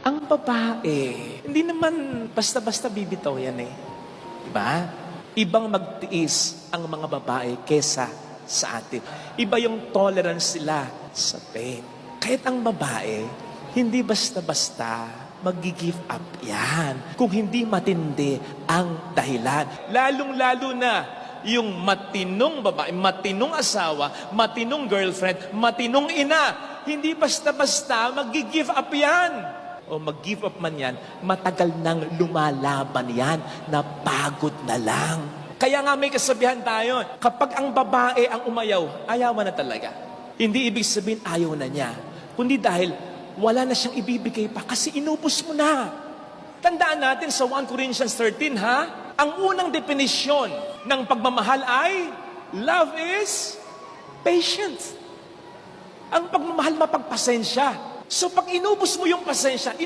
Ang babae, hindi naman basta-basta bibitaw yan eh. Diba? Ibang magtiis ang mga babae kesa sa atin. Iba yung tolerance nila sa pain. Kahit ang babae, hindi basta-basta mag-give up yan. Kung hindi matindi ang dahilan. Lalong-lalo na yung matinong babae, matinong asawa, matinong girlfriend, matinong ina. Hindi basta-basta mag-give up yan. O mag-give up man yan, matagal nang lumalaban yan, napagod na lang. Kaya nga may kasabihan tayo, kapag ang babae ang umayaw, ayawan na talaga. Hindi ibig sabihin ayaw na niya, kundi dahil wala na siyang ibibigay pa kasi inubos mo na. Tandaan natin sa 1 Corinthians 13, ha? Ang unang definisyon ng pagmamahal ay, love is patience. Ang pagmamahal mapagpasensya. So pag inubos mo yung pasensya,